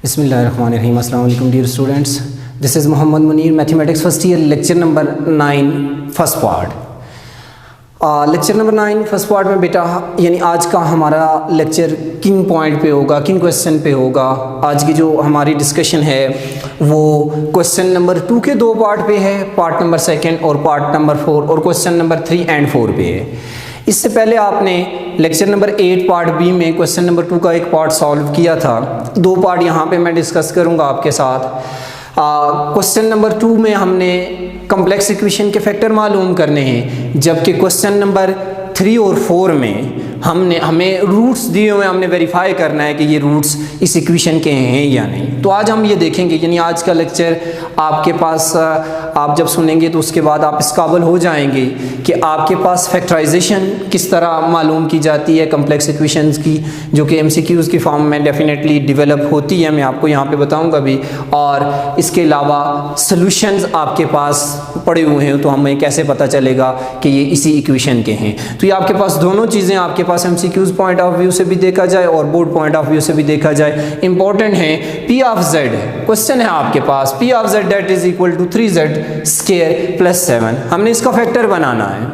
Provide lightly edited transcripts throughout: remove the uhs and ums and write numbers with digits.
बिस्मिल्लाहिर्रहमानिर्रहीम। अस्सलाम वालेकुम dear students, this is Mohammad Munir, mathematics first year, lecture number 9 first part. Lecture number 9 first part में बेटा यानी आज का हमारा लेक्चर किन पॉइंट पे होगा, किन क्वेश्चन पे होगा। आज की जो हमारी डिस्कशन है वो क्वेश्चन नंबर 2 के 2 पार्ट पे है, पार्ट नंबर 2 और पार्ट नंबर 4 और क्वेश्चन नंबर 3 एंड 4 पे है। इससे पहले आपने लेक्चर नंबर 8 पार्ट बी में क्वेश्चन नंबर 2 का एक पार्ट सॉल्व किया था। 2 पार्ट यहाँ पे मैं डिस्कस करूँगा आपके साथ। क्वेश्चन नंबर 2 में हमने कॉम्प्लेक्स इक्वेशन के फैक्टर मालूम करने हैं, जबकि क्वेश्चन नंबर 3 और 4 में हमें रूट्स दिए हुए, हमने वेरीफाई करना है कि ये रूट्स इस इक्वेशन के हैं या नहीं। तो आज हम ये देखेंगे, यानी आज का लेक्चर आपके पास आप जब सुनेंगे तो उसके बाद आप इस काबिल हो जाएंगे कि आपके पास फैक्टराइजेशन किस तरह मालूम की जाती है कॉम्प्लेक्स इक्वेशंस की, जो कि एमसीक्यूज़ की फॉर्म में डेफिनेटली डेवलप होती है, मैं आपको यहाँ पे बताऊँगा भी। और इसके अलावा सॉल्यूशंस आपके पास पड़े हुए हैं, तो हमें कैसे पता चलेगा कि ये इसी इक्वेशन के हैं। तो ये आपके पास दोनों चीज़ें, आपके पास एमसीक्यूज़ पॉइंट ऑफ व्यू से भी देखा जाए और बोर्ड पॉइंट ऑफ व्यू से भी देखा जाए, इंपॉर्टेंट है। पी ऑफ जेड क्वेश्चन है आपके पास, P of Z that is equal to 3z square plus 7। हमने इसका फैक्टर बनाना है।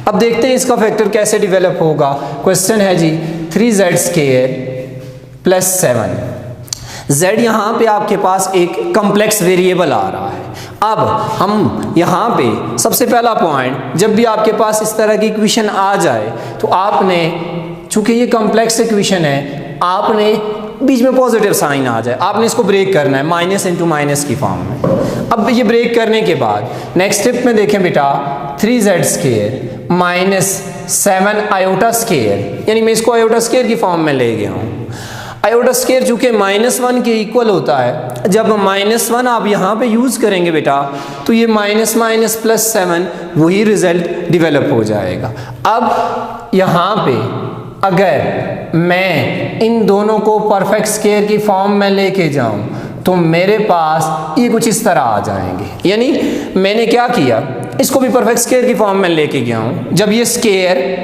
अब देखते हैं इसका फैक्टर कैसे डेवलप होगा। क्वेश्चन है जी 3z स्क्वायर प्लस 7। z यहाँ पे आपके पास एक कॉम्प्लेक्स वेरिएबल आ रहा है। अब हम यहाँ पे सबसे पहला पॉइंट, जब भी आपके पास इस तरह की इक्वेशन आ जाए तो आपने, चूंकि ये कॉम्प्लेक्स इक्वेशन है, आपने बीच में पॉजिटिव साइन आ जाए, आपने इसको ब्रेक करना है माइनस इंटू माइनस की फॉर्म में। अब ये ब्रेक करने के बाद नेक्स्ट स्टेप में देखें बेटा, 3z square minus 7 iota square, यानी मैं इसको आयोटा स्क्वायर की फॉर्म में ले गया हूँ। आयोटा स्क्वायर चूँकि -1 के इक्वल होता है, जब -1 आप यहाँ पे यूज़ करेंगे बेटा तो ये माइनस माइनस प्लस 7 वही रिजल्ट डेवलप हो जाएगा। अब यहाँ पे अगर मैं इन दोनों को परफेक्ट स्क्वायर की फॉर्म में लेके जाऊँ तो मेरे पास ये कुछ इस तरह आ जाएंगे। यानी मैंने क्या किया, इसको भी परफेक्ट स्क्वायर की फॉर्म में लेके गया हूँ। जब ये स्क्वायर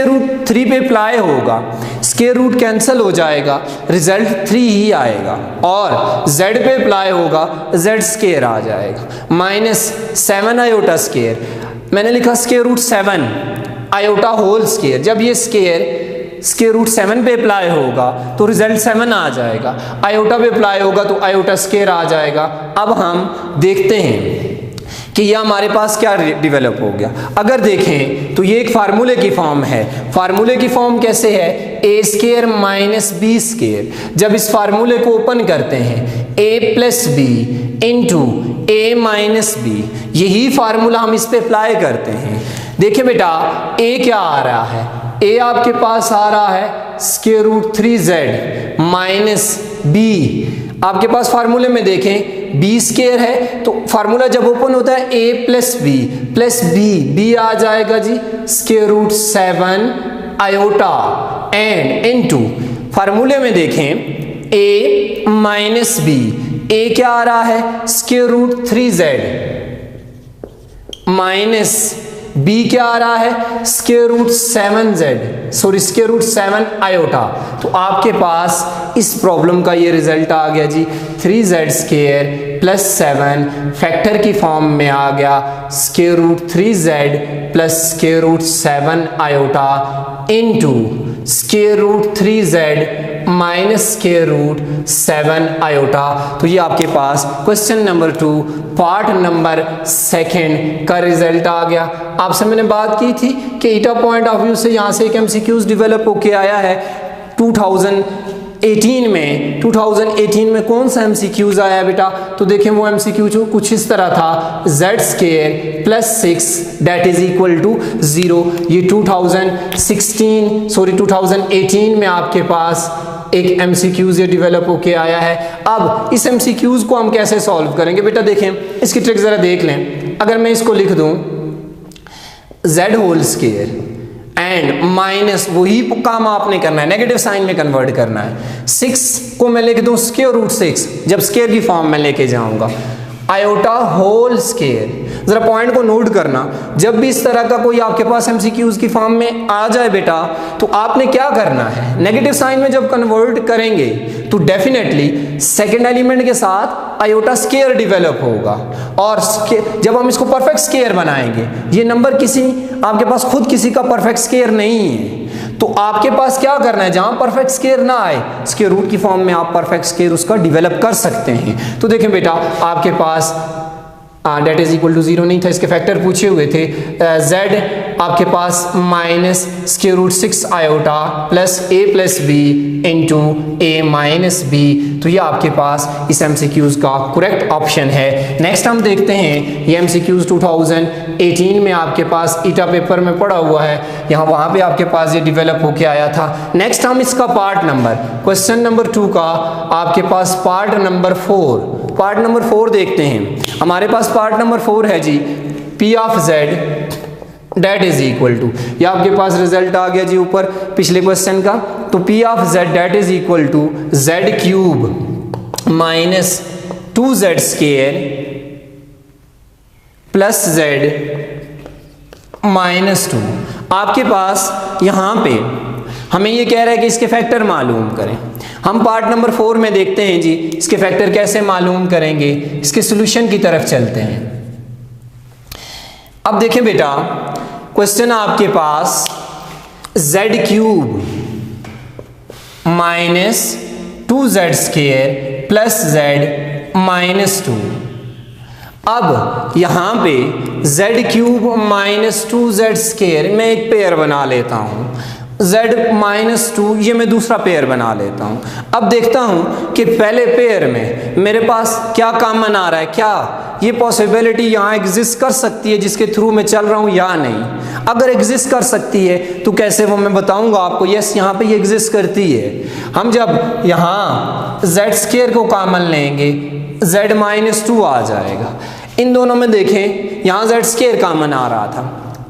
रूट 3 पे अप्लाई होगा, स्क्वायर रूट कैंसिल हो जाएगा, रिजल्ट 3 ही आएगा। और z पे अप्लाई होगा, z स्क्वायर आ जाएगा माइनस 7 आयोटा स्क्वायर। मैंने लिखा square root 7 iota whole square. जब ये स्क्वायर रूट 7 पे अप्लाई होगा तो रिजल्ट 7 आ जाएगा, आयोटा पे अप्लाई होगा तो आयोटा स्क्वायर आ जाएगा। अब हम देखते हैं कि यह हमारे पास क्या डेवलप हो गया। अगर देखें तो ये एक फार्मूले की फॉर्म है। फार्मूले की फॉर्म कैसे है, ए स्क्वायर माइनस बी स्क्वायर। जब इस फार्मूले को ओपन करते हैं, ए प्लस बी इंटू ए माइनस बी, यही फार्मूला हम इस पे अप्लाई करते हैं। देखिए बेटा, ए क्या आ रहा है, ए आपके पास आ रहा है square root 3z minus B. आपके पास फार्मूले में देखें बी स्क्वायर है, तो फार्मूला जब ओपन होता है ए प्लस बी आ जाएगा जी square root 7 iota and into फार्मूले में देखें ए माइनस बी, ए क्या आ रहा है square root 3z minus B क्या आ रहा है स्क्वायर रूट 7 आयोटा। तो आपके पास इस प्रॉब्लम का ये रिजल्ट आ गया जी 3z स्क्वायर प्लस 7 फैक्टर की फॉर्म में आ गया square root 3z plus square root 7 iota into square root 3z minus square root 7 iota. तो ये आपके पास क्वेश्चन नंबर 2 पार्ट नंबर 2 का रिजल्ट आ गया। आपसे मैंने बात की थी कि ईटा पॉइंट ऑफ व्यू से यहाँ से एक एमसीक्यूज डेवलप होके आया है 2018 में। 2018 में कौन सा एमसीक्यूज आया है बेटा, तो देखें वो एमसीक्यूज कुछ इस तरह था, z square plus 6 that is equal to 0। ये 2018 में आपके पास एक एमसीक्यूज ये डेवलप होके आया है। अब इस एमसीक्यूज को हम कैसे सॉल्व करेंगे बेटा, देखें इसकी ट्रिक जरा देख लें। अगर मैं इसको लिख दूं z whole square and minus, वही काम आपने करना है, नेगेटिव साइन में कन्वर्ट करना है। 6 को मैं लिख दूं स्क्वायर रूट 6, जब स्क्वायर की फॉर्म में लेके जाऊंगा आयोटा होल स्क्वायर, ज़रा पॉइंट को नोट करना, जब भी इस तरह का कोई आपके पास एमसीक्यूज़ की फॉर्म में आ जाए बेटा, तो आपने क्या करना है, नेगेटिव साइन में जब कन्वर्ट करेंगे तो डेफिनेटली सेकेंड एलिमेंट के साथ आयोटा स्केयर डेवलप होगा, और जब हम इसको परफेक्ट स्केयर बनाएंगे, ये नंबर किसी आपके पास खुद किसी का परफेक्ट स्केयर नहीं है, तो आपके पास क्या करना है, जहां परफेक्ट स्केयर ना आए, स्क्वायर रूट की फॉर्म में आप परफेक्ट स्केयर उसका डेवलप कर सकते हैं। तो देखें बेटा, आपके पास डेट इज इक्वल टू 0 नहीं था, इसके फैक्टर पूछे हुए थे, z आपके पास minus square root 6 iota plus a plus B into a minus B, तो ये आपके पास इस एमसीक्यूज़ का करेक्ट ऑप्शन है। नेक्स्ट हम देखते हैं, ये एमसीक्यूज़ 2018 में आपके पास ईटा पेपर में पड़ा हुआ है, यहाँ वहाँ पे आपके पास ये डेवलप होके आया था। नेक्स्ट हम इसका पार्ट नंबर, क्वेश्चन नंबर 2 का आपके पास पार्ट नंबर 4 देखते हैं। हमारे पास पार्ट नंबर 4 है जी, P of Z that is equal to, या आपके पास रिजल्ट आ गया जी ऊपर पिछले क्वेश्चन का, तो P of Z that is equal to Z cube minus 2Z square plus Z minus 2। आपके पास यहाँ पे हमें ये कह रहा है कि इसके फैक्टर मालूम करें। हम पार्ट नंबर 4 में देखते हैं जी, इसके फैक्टर कैसे मालूम करेंगे, इसके सॉल्यूशन की तरफ चलते हैं। अब देखें बेटा, क्वेश्चन आपके पास Z cube minus 2Z square plus Z minus 2। अब यहाँ पे Z cube minus 2Z square मैं एक पेयर बना लेता हूँ, Z माइनस 2 ये मैं दूसरा पेयर बना लेता हूँ। अब देखता हूँ कि पहले पेयर में मेरे पास क्या कॉमन आ रहा है, क्या ये पॉसिबिलिटी यहाँ एग्जिस्ट कर सकती है जिसके थ्रू मैं चल रहा हूँ या नहीं। अगर एग्जिस्ट कर सकती है तो कैसे, वो मैं बताऊँगा आपको। यस, यहाँ पे ये एग्जिस्ट करती है। हम जब यहाँ Z स्केयर को कॉमन लेंगे, Z माइनस 2 आ जाएगा। इन दोनों में देखें, यहाँ Z स्केयर कॉमन आ रहा था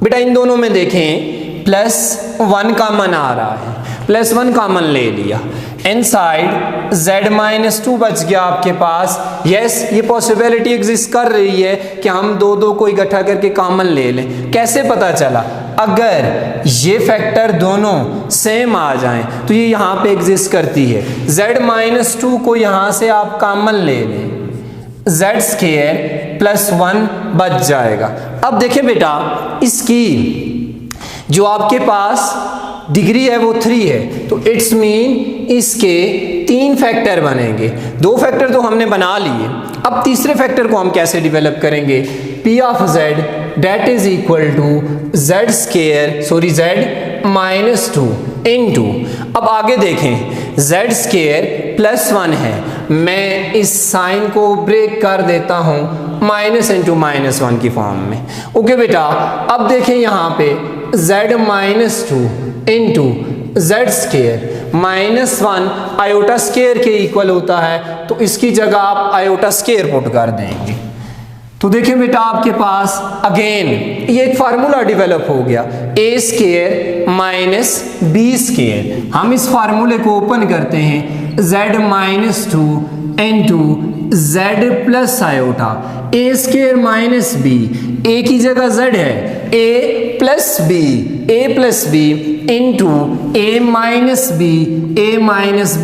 बेटा, इन दोनों में देखें प्लस 1 कॉमन आ रहा है, प्लस 1 कॉमन ले लिया, इनसाइड Z माइनस 2 बच गया आपके पास। यस, ये पॉसिबिलिटी एग्जिस्ट कर रही है कि हम दो को इकट्ठा करके कॉमन ले लें। कैसे पता चला, अगर ये फैक्टर दोनों सेम आ जाएं तो ये यहाँ पे एग्जिस्ट करती है। Z माइनस 2 को यहाँ से आप कॉमन ले लें, Z स्केयर प्लस 1 बच जाएगा। अब देखें बेटा, इसकी जो आपके पास डिग्री है वो 3 है, तो इट्स मीन इसके 3 फैक्टर बनेंगे। 2 फैक्टर तो हमने बना लिए, अब तीसरे फैक्टर को हम कैसे डेवलप करेंगे। P of Z that is equal to Z minus 2 into, अब आगे देखें, Z स्केयर प्लस 1 है, मैं इस साइन को ब्रेक कर देता हूं माइनस इंटू माइनस 1 की फॉर्म में। ओके बेटा, अब देखें यहाँ पे Z minus 2 into Z square minus 1 iota square के इक्वल होता है, तो इसकी जगह आप आयोटा स्केयर पुट कर देंगे। तो देखें बेटा, आपके पास अगेन ये एक फार्मूला डेवलप हो गया, A square minus B square. हम इस फार्मूले को ओपन करते हैं, Z minus 2 into Z plus iota, A square minus B, A की जगह Z है, A plus B into A minus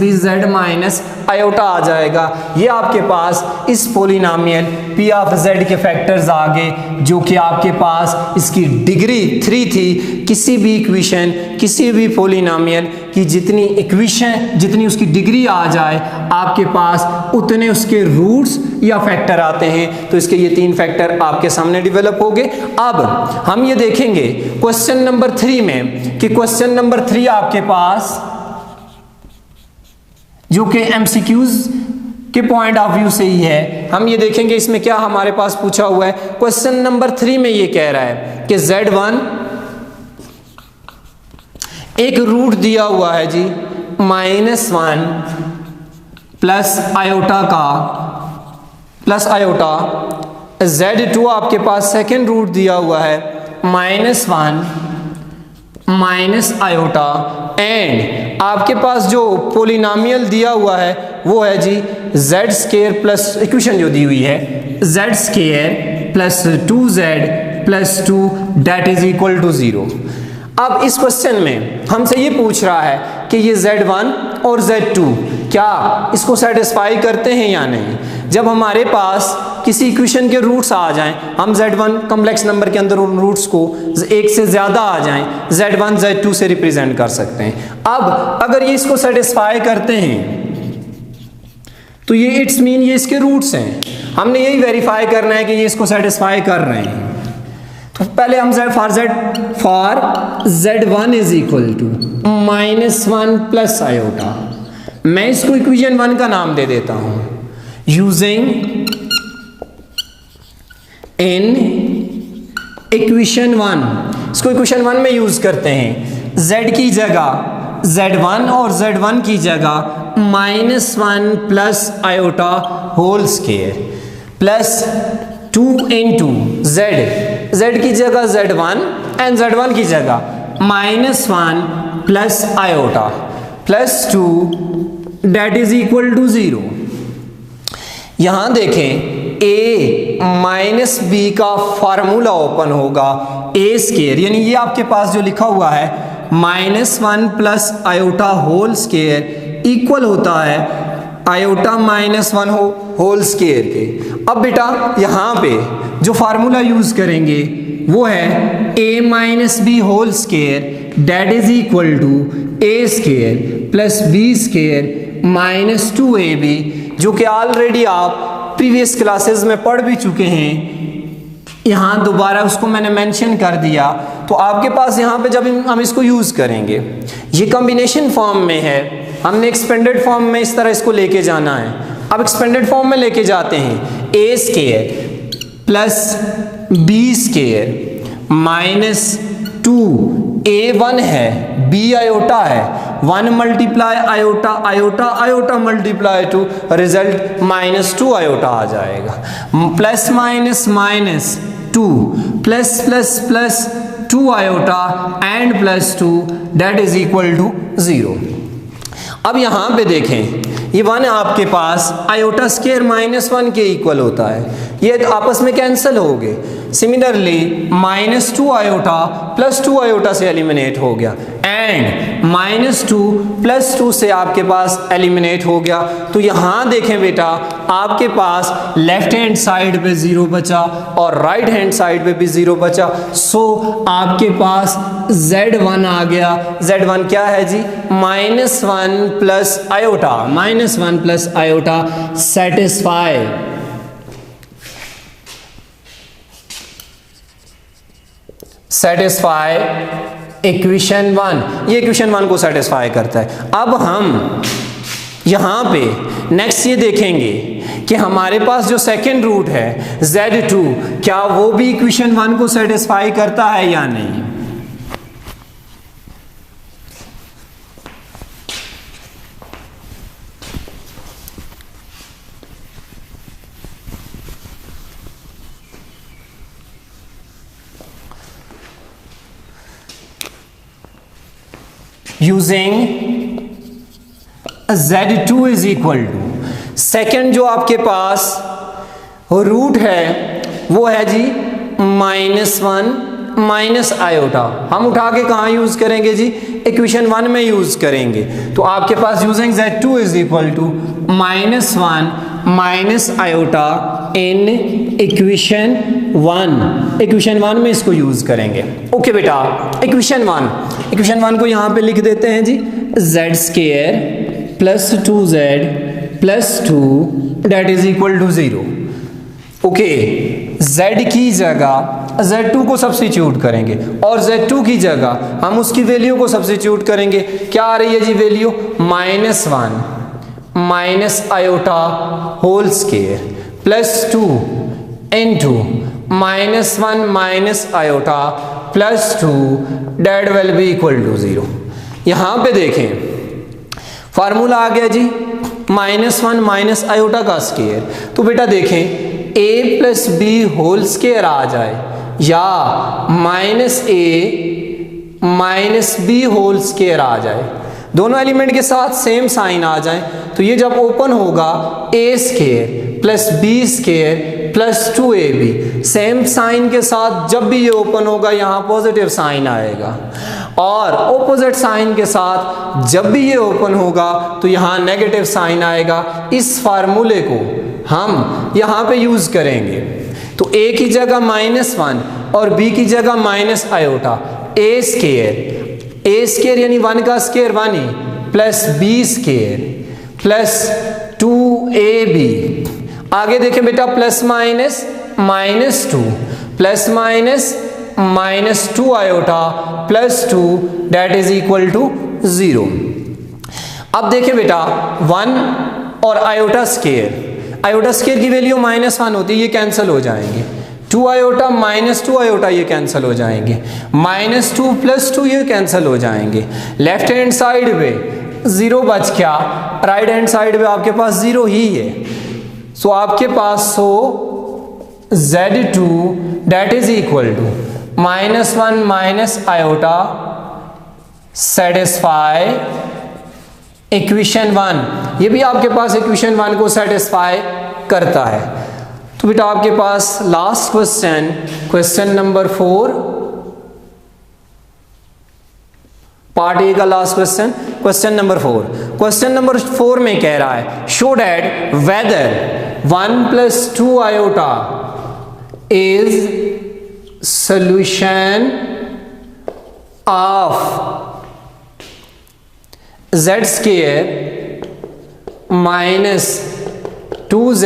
B Z minus iota आ जाएगा। ये आपके पास इस पोलिनोमियल P ऑफ Z के फैक्टर्स आ गए, जो कि आपके पास इसकी डिग्री 3 थी। किसी भी इक्वेशन, किसी भी पोलिनोमियल की जितनी इक्वेशन, जितनी उसकी डिग्री आ जाए, आपके पास उतने उसके रूट्स या फैक्टर आते हैं। तो इसके ये 3 फैक्टर आपके सामने डेवलप हो गए। अब हम ये देखेंगे क्वेश्चन नंबर 3 में कि क्वेश्चन नंबर 3 आपके पास जो कि एमसीक्यूज के पॉइंट ऑफ व्यू से ही है, हम ये देखेंगे इसमें क्या हमारे पास पूछा हुआ है। क्वेश्चन नंबर 3 में ये कह रहा है कि Z1 एक रूट दिया हुआ है जी -1 प्लस आयोटा, Z2 आपके पास सेकेंड रूट दिया हुआ है -1 माइनस आयोटा, एंड आपके पास जो पोलिनोमियल दिया हुआ है वो है जी Z स्केयर प्लस, इक्वेशन जो दी हुई है Z square plus 2z plus 2 that is equal to 0। अब इस क्वेश्चन में हमसे ये पूछ रहा है कि ये z1 और z2 क्या इसको सेटिस्फाई करते हैं या नहीं। जब हमारे पास किसी इक्वेशन के रूट्स आ जाएं, हम z1 कॉम्प्लेक्स नंबर के अंदर उन रूट्स को एक से ज़्यादा आ जाएं, z1 z2 से रिप्रेजेंट कर सकते हैं। अब अगर ये इसको सेटिस्फाई करते हैं तो ये इट्स मीन ये इसके रूट्स हैं। हमने यही वेरीफाई करना है कि ये इसको सेटिस्फाई कर रहे हैं। तो पहले हम for z1 is equal to -1 plus iota, मैं इसको इक्वेशन 1 का नाम दे देता हूं। यूजिंग इन इक्वेशन 1, इसको इक्वेशन 1 में यूज करते हैं। z की जगह z1 और z1 की जगह -1 plus iota whole square plus 2 into z की जगह z1 एंड z1 की जगह -1 plus iota plus 2 that is equal to 0। यहां देखें a माइनस बी का फार्मूला ओपन होगा, a स्क्वायर यानी ये आपके पास जो लिखा हुआ है -1 plus iota whole square equal होता है आयोटा -1 होल स्क्वायर के। अब बेटा यहाँ पे जो फार्मूला यूज करेंगे वो है a minus B whole square that is equal to a square plus b square minus 2ab, जो कि ऑलरेडी आप प्रीवियस क्लासेस में पढ़ भी चुके हैं। यहाँ दोबारा उसको मैंने मेंशन कर दिया। तो आपके पास यहाँ पे जब हम इसको यूज़ करेंगे, ये कॉम्बिनेशन फॉर्म में है, हमने एक्सपेंडेड फॉर्म में इस तरह इसको लेके जाना है। अब एक्सपेंडेड फॉर्म में लेके जाते हैं a square plus b square minus 2a1 है, b आयोटा है, 1 multiply iota iota iota multiply 2, result -2 iota आ जाएगा। Plus minus minus 2 plus plus plus 2 iota and plus 2 that is equal to 0। अब यहाँ पे देखें ये 1 आपके पास आयोटा स्क्वायर -1 के इक्वल होता है, ये आपस में कैंसिल हो गए। सिमिलरली -2 आयोटा प्लस 2 आयोटा से एलिमिनेट हो गया एंड -2 प्लस 2 से आपके पास एलिमिनेट हो गया। तो यहाँ देखें बेटा आपके पास लेफ्ट हैंड साइड पे 0 बचा और राइट हैंड साइड पे भी 0 बचा। सो आपके पास z1 आ गया। z1 क्या है जी? -1 plus iota, -1 plus iota satisfy equation 1, ये इक्वेशन 1 को सेटिस्फाई करता है। अब हम यहाँ पे नेक्स्ट ये देखेंगे कि हमारे पास जो सेकेंड रूट है z2, क्या वो भी इक्वेशन 1 को सेटिस्फाई करता है या नहीं। Using z2 is equal to, second जो आपके पास रूट है वो है जी -1 माइनस आयोटा। हम उठा के कहाँ यूज करेंगे जी? इक्वेशन 1 में यूज करेंगे। तो आपके पास using z2 is equal to -1 minus iota in equation 1। Equation 1 में इसको यूज करेंगे। ओके बेटा, इक्वेशन 1 को यहाँ पे लिख देते हैं जी z square plus 2z plus 2 that is equal to 0। Okay, z की जगह z2 को सब्स्टिट्यूट करेंगे और z2 की जगह हम उसकी वैल्यू को सब्स्टिट्यूट करेंगे। क्या आ रही है जी value? -1 minus iota whole square plus 2 into -1 minus iota plus 2 that will be equal to 0। यहाँ पे देखें फार्मूला आ गया जी -1 माइनस आयोटा का स्क्वायर। तो बेटा देखें a plus B whole square आ जाए या -a minus B whole square आ जाए, दोनों एलिमेंट के साथ सेम साइन आ जाए तो ये जब ओपन होगा A square plus B square plus 2ab, same sign के साथ जब भी ये ओपन होगा यहाँ पॉजिटिव साइन आएगा, और ऑपोजिट साइन के साथ जब भी ये ओपन होगा तो यहाँ नेगेटिव साइन आएगा। इस फार्मूले को हम यहाँ पे यूज करेंगे, तो a की जगह -1 और b की जगह माइनस आयोटा, a स्क्वायर यानी 1 का स्क्वायर 1 ही plus b square plus 2ab। आगे देखें बेटा, plus minus -2 plus minus -2 iota plus 2 that is equal to 0। अब देखें बेटा 1 और आयोटा स्क्वायर की वैल्यू -1 होती है, ये कैंसिल हो जाएंगे। 2 आयोटा -2 आयोटा ये कैंसिल हो जाएंगे, -2 प्लस 2 ये कैंसिल हो जाएंगे। लेफ्ट हैंड साइड पे 0 बच गया, राइट हैंड साइड पे आपके पास 0 ही है। सो आपके पास Z2 that is equal to -1 minus iota satisfy equation 1। ये भी आपके पास इक्वेशन 1 को सेटिस्फाई करता है। तो बेटा आपके पास last question number 4, part A का last question number 4। Question number 4 में कह रहा है show that whether 1 + 2 iota is solution of z square -2z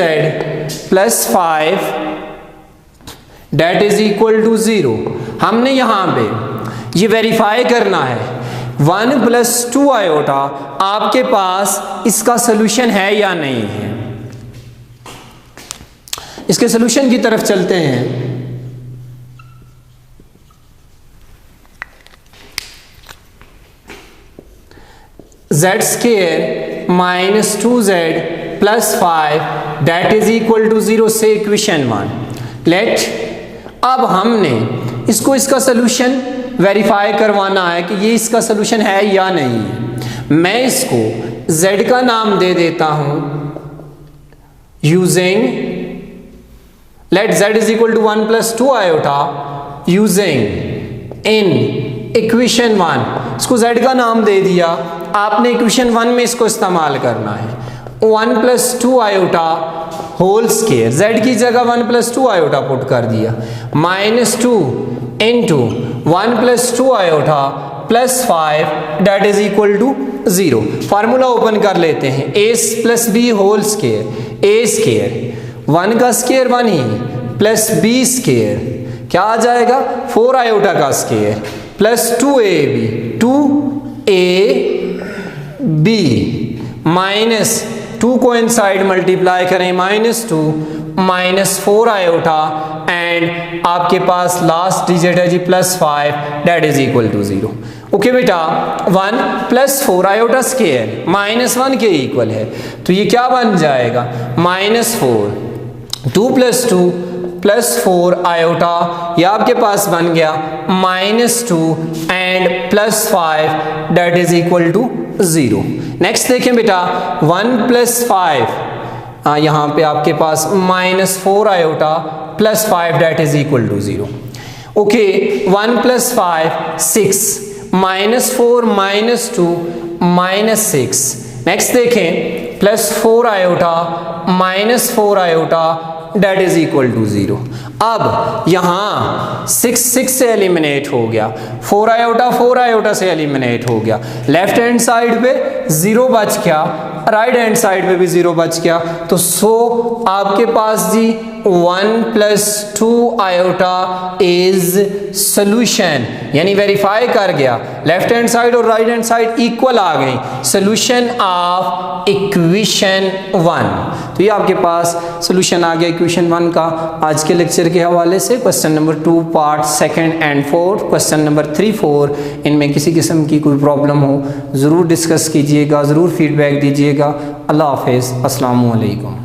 + 5 that is equal to 0। हमने यहां पे ये वेरीफाई करना है 1 + 2 आयोटा आपके पास इसका सॉल्यूशन है या नहीं है। इसके सॉल्यूशन की तरफ चलते हैं। z square -2z + 5 that is equal to 0 से इक्वेशन 1। लेट अब हमने इसका सॉल्यूशन वेरीफाई करवाना है कि ये इसका सॉल्यूशन है या नहीं है। मैं इसको z का नाम दे देता हूं using let z is equal to 1 + 2 iota using in equation 1। इसको z का नाम दे दिया, आपने इक्वेशन 1 में इसको इस्तेमाल करना है। 1 + 2 आयोटा होल स्क्वायर, z की जगह 1 + 2 आयोटा पुट कर दिया, -2 into 1 + 2 iota plus 5 that is equal to 0। Formula open कर लेते हैं, a + b whole square, a square 1 का स्क्वायर 1 ही प्लस b स्क्वायर क्या आ जाएगा 4 आयोटा का स्क्वायर प्लस 2ab माइनस 2 को इनसाइड मल्टीप्लाई करें -2 -4 आयोटा एंड आपके पास लास्ट डिजिट है जी +5 that is equal to 0। Okay बेटा 1 + 4 आयोटा स्क्वायर -1 के इक्वल है, तो ये क्या बन जाएगा -4 2 + 2 + 4 आयोटा, ये आपके पास बन गया -2 and +5 that is equal to 0। Next देखें बेटा 1 + 5 यहाँ पे आपके पास -4 iota +5 that is equal to 0। Okay 1 + 5 6 -4 -2 -6। Next देखें +4 iota -4 iota that is equal to 0। अब यहां 6 से एलिमिनेट हो गया, 4 आयोटा से एलिमिनेट हो गया, लेफ्ट हैंड साइड पे 0 बच गया, राइट हैंड साइड पे भी 0 बच गया। तो आपके पास जी 1 + 2 आयोटा इज सोल्यूशन, यानी वेरीफाई कर गया, लेफ्ट हैंड साइड और राइट हैंड साइड इक्वल आ गई, सोल्यूशन ऑफ इक्वेशन 1। तो ये आपके पास सोल्यूशन आ गया इक्वेशन 1 का। आज के लेक्चर के हवाले से question number 2 part 2 and 4, question number 3, 4 इनमें किसी किस्म की कोई प्रॉब्लम हो ज़रूर डिस्कस कीजिएगा, ज़रूर फीडबैक दीजिएगा। अल्लाह हाफ़िज़, अस्सलामु अलैकुम।